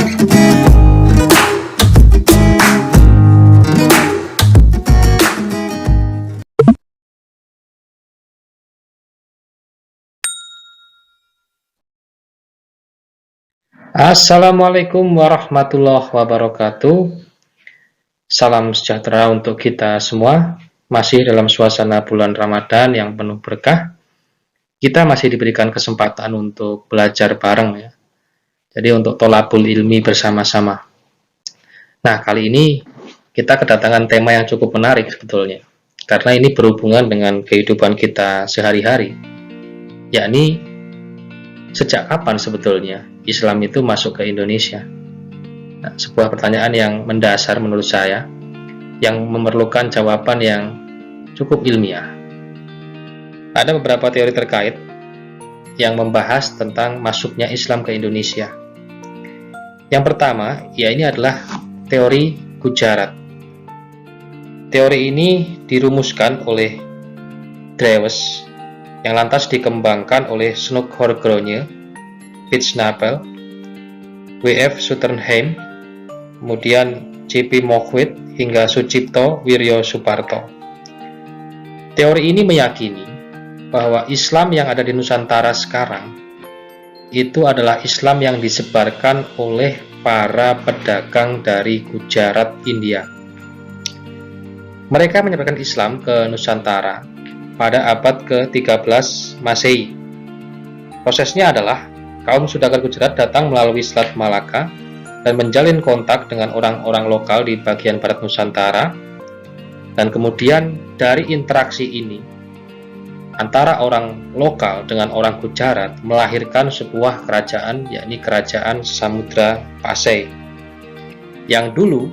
Assalamualaikum warahmatullahi wabarakatuh. Salam sejahtera untuk kita semua. Masih dalam suasana bulan Ramadan yang penuh berkah. Kita masih diberikan kesempatan untuk belajar bareng ya. Jadi untuk tholabul ilmi bersama-sama. Nah, kali ini kita kedatangan tema yang cukup menarik sebetulnya. Karena ini berhubungan dengan kehidupan kita sehari-hari. Yakni sejak kapan sebetulnya Islam itu masuk ke Indonesia? Nah, sebuah pertanyaan yang mendasar menurut saya, yang memerlukan jawaban yang cukup ilmiah. Ada beberapa teori terkait yang membahas tentang masuknya Islam ke Indonesia. Yang pertama, ya ini adalah teori Gujarat. Teori ini dirumuskan oleh Drewes, yang lantas dikembangkan oleh Snoeck-Groningen, Pitznapel, W.F. Sutherland, kemudian J.P. Mokwit, hingga Sucipto Wiryo Suparto. Teori ini meyakini bahwa Islam yang ada di Nusantara sekarang itu adalah Islam yang disebarkan oleh para pedagang dari Gujarat, India. Mereka menyebarkan Islam ke Nusantara pada abad ke-13 Masehi. Prosesnya adalah kaum saudagar Gujarat datang melalui Selat Malaka dan menjalin kontak dengan orang-orang lokal di bagian barat Nusantara, dan kemudian dari interaksi ini antara orang lokal dengan orang Gujarat melahirkan sebuah kerajaan, yakni Kerajaan Samudra Pasai, yang dulu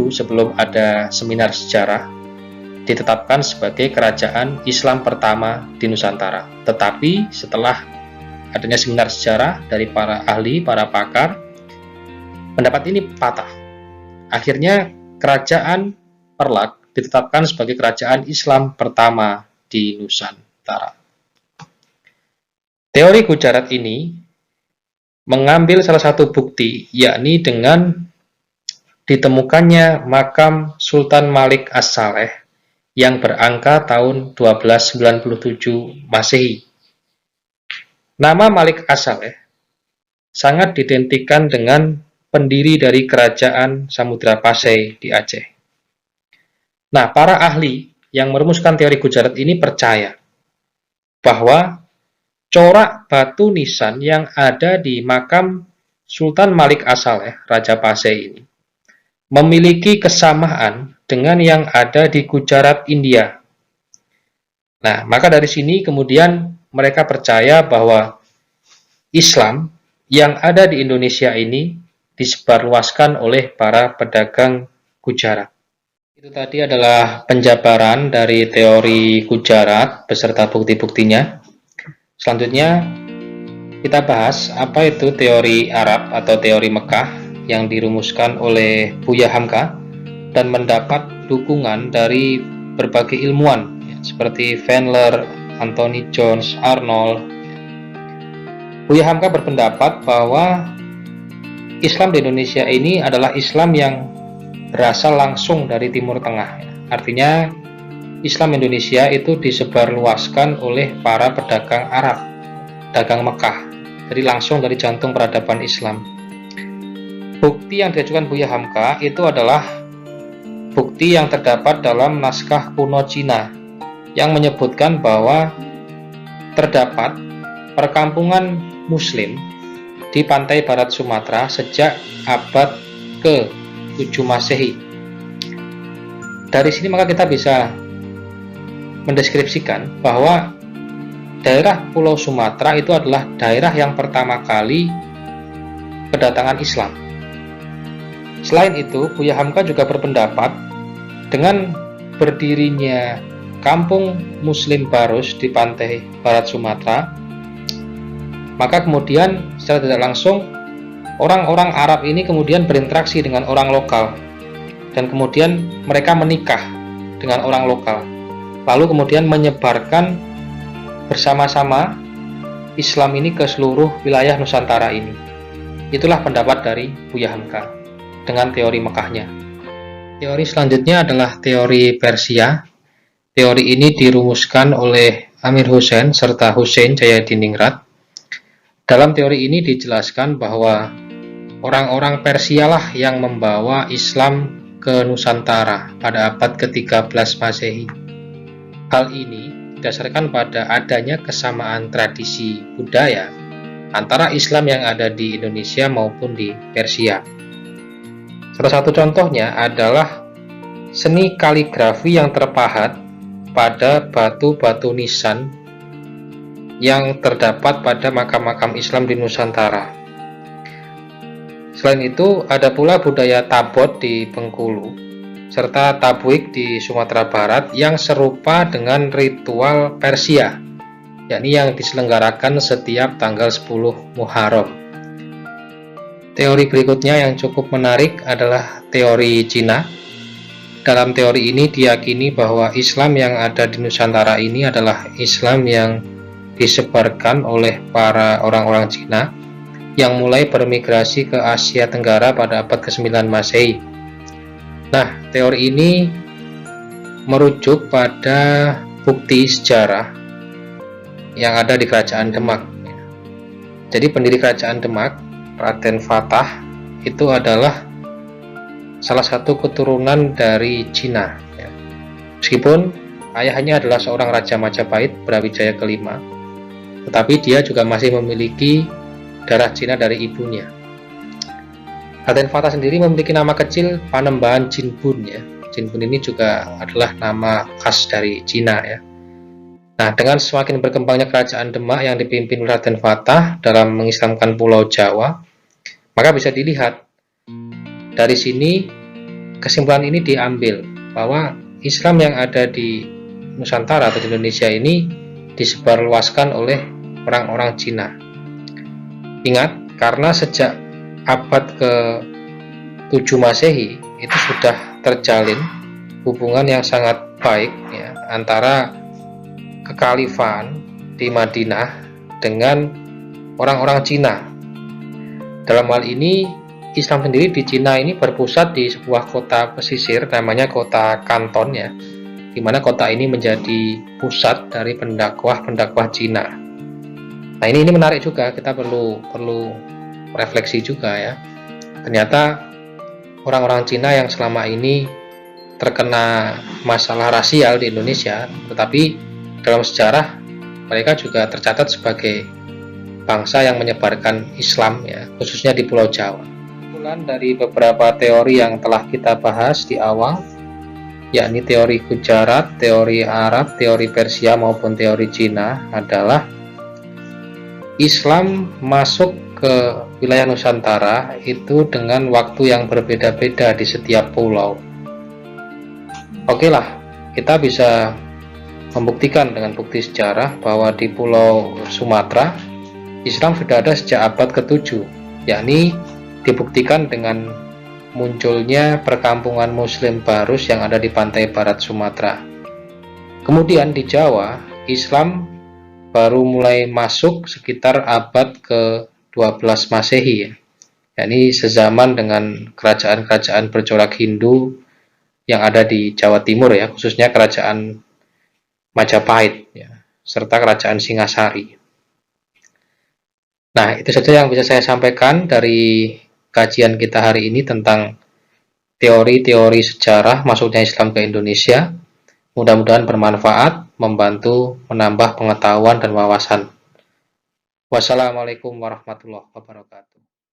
sebelum ada seminar sejarah ditetapkan sebagai kerajaan Islam pertama di Nusantara. Tetapi setelah adanya seminar sejarah dari para ahli, para pakar, pendapat ini patah. Akhirnya Kerajaan Perlak ditetapkan sebagai kerajaan Islam pertama di Nusantara. Teori Gujarat ini mengambil salah satu bukti, yakni dengan ditemukannya makam Sultan Malik As-Saleh yang berangka tahun 1297 Masehi. Nama Malik As-Saleh sangat diidentikan dengan pendiri dari Kerajaan Samudra Pasai di Aceh. Nah, para ahli yang merumuskan teori Gujarat ini percaya bahwa corak batu nisan yang ada di makam Sultan Malik As-Saleh, Raja Pasai ini, memiliki kesamaan dengan yang ada di Gujarat, India. Nah, maka dari sini kemudian mereka percaya bahwa Islam yang ada di Indonesia ini disebarluaskan oleh para pedagang Gujarat. Itu tadi adalah penjabaran dari teori Gujarat beserta bukti-buktinya. Selanjutnya kita bahas apa itu teori Arab atau teori Mekah yang dirumuskan oleh Buya Hamka dan mendapat dukungan dari berbagai ilmuwan seperti Wendler, Anthony Jones, Arnold. Buya Hamka berpendapat bahwa Islam di Indonesia ini adalah Islam yang berasal langsung dari Timur Tengah. Artinya Islam Indonesia itu disebarluaskan oleh para pedagang Arab, dagang Mekah, jadi langsung dari jantung peradaban Islam. Bukti yang diajukan Buya Hamka itu adalah bukti yang terdapat dalam naskah kuno Cina yang menyebutkan bahwa terdapat perkampungan Muslim di pantai barat Sumatera sejak abad ke-7 Masehi. Dari sini maka kita bisa mendeskripsikan bahwa daerah Pulau Sumatera itu adalah daerah yang pertama kali kedatangan Islam. Selain itu, Buya Hamka juga berpendapat dengan berdirinya kampung Muslim Barus di pantai barat Sumatera, maka kemudian secara tidak langsung orang-orang Arab ini kemudian berinteraksi dengan orang lokal, dan kemudian mereka menikah dengan orang lokal, lalu kemudian menyebarkan bersama-sama Islam ini ke seluruh wilayah Nusantara ini. Itulah pendapat dari Buya Hamka dengan teori Mekahnya. Teori selanjutnya adalah teori Persia. Teori ini dirumuskan oleh Amir Hussein serta Hussein Jayadiningrat. Dalam teori ini dijelaskan bahwa orang-orang Persia lah yang membawa Islam ke Nusantara pada abad ke-13 Masehi. Hal ini didasarkan pada adanya kesamaan tradisi budaya antara Islam yang ada di Indonesia maupun di Persia. Salah satu contohnya adalah seni kaligrafi yang terpahat pada batu-batu nisan yang terdapat pada makam-makam Islam di Nusantara. Selain itu, ada pula budaya tabot di Bengkulu, serta tabuik di Sumatera Barat yang serupa dengan ritual Persia, yakni yang diselenggarakan setiap tanggal 10 Muharram. Teori berikutnya yang cukup menarik adalah teori Cina. Dalam teori ini diyakini bahwa Islam yang ada di Nusantara ini adalah Islam yang disebarkan oleh para orang-orang Cina yang mulai bermigrasi ke Asia Tenggara pada abad ke-9 Masehi. Nah, teori ini merujuk pada bukti sejarah yang ada di Kerajaan Demak. Jadi pendiri Kerajaan Demak, Raden Fatah, itu adalah salah satu keturunan dari Cina. Meskipun ayahnya adalah seorang Raja Majapahit Brawijaya kelima, tetapi dia juga masih memiliki darah Cina dari ibunya. Raden Fatah sendiri memiliki nama kecil Panembahan Jinbun ya. Jinbun ini juga adalah nama khas dari Cina ya. Nah, dengan semakin berkembangnya Kerajaan Demak yang dipimpin Raden Fatah dalam mengislamkan Pulau Jawa, maka bisa dilihat dari sini kesimpulan ini diambil bahwa Islam yang ada di Nusantara atau di Indonesia ini disebarluaskan oleh orang-orang Cina. Ingat, karena sejak abad ke-7 Masehi itu sudah terjalin hubungan yang sangat baik ya, antara kekhalifan di Madinah dengan orang-orang Cina. Dalam hal ini, Islam sendiri di Cina ini berpusat di sebuah kota pesisir namanya kota Kanton ya, di mana kota ini menjadi pusat dari pendakwah Cina. Nah, ini menarik juga, kita perlu refleksi juga ya. Ternyata orang-orang Cina yang selama ini terkena masalah rasial di Indonesia, tetapi dalam sejarah mereka juga tercatat sebagai bangsa yang menyebarkan Islam ya, khususnya di Pulau Jawa. Kesimpulan dari beberapa teori yang telah kita bahas di awal, yakni teori Gujarat, teori Arab, teori Persia maupun teori Cina, adalah Islam masuk ke wilayah Nusantara itu dengan waktu yang berbeda-beda di setiap pulau. Oke lah, kita bisa membuktikan dengan bukti sejarah bahwa di Pulau Sumatera Islam sudah ada sejak abad ke-7, yakni dibuktikan dengan munculnya perkampungan Muslim Barus yang ada di pantai barat Sumatera. Kemudian di Jawa, Islam baru mulai masuk sekitar abad ke-12 Masehi, yakni sezaman dengan kerajaan-kerajaan bercorak Hindu yang ada di Jawa Timur ya, khususnya kerajaan Majapahit ya, serta kerajaan Singasari. Nah, itu saja yang bisa saya sampaikan dari kajian kita hari ini tentang teori-teori sejarah masuknya Islam ke Indonesia. Mudah-mudahan bermanfaat, membantu menambah pengetahuan dan wawasan. Wassalamualaikum warahmatullahi wabarakatuh.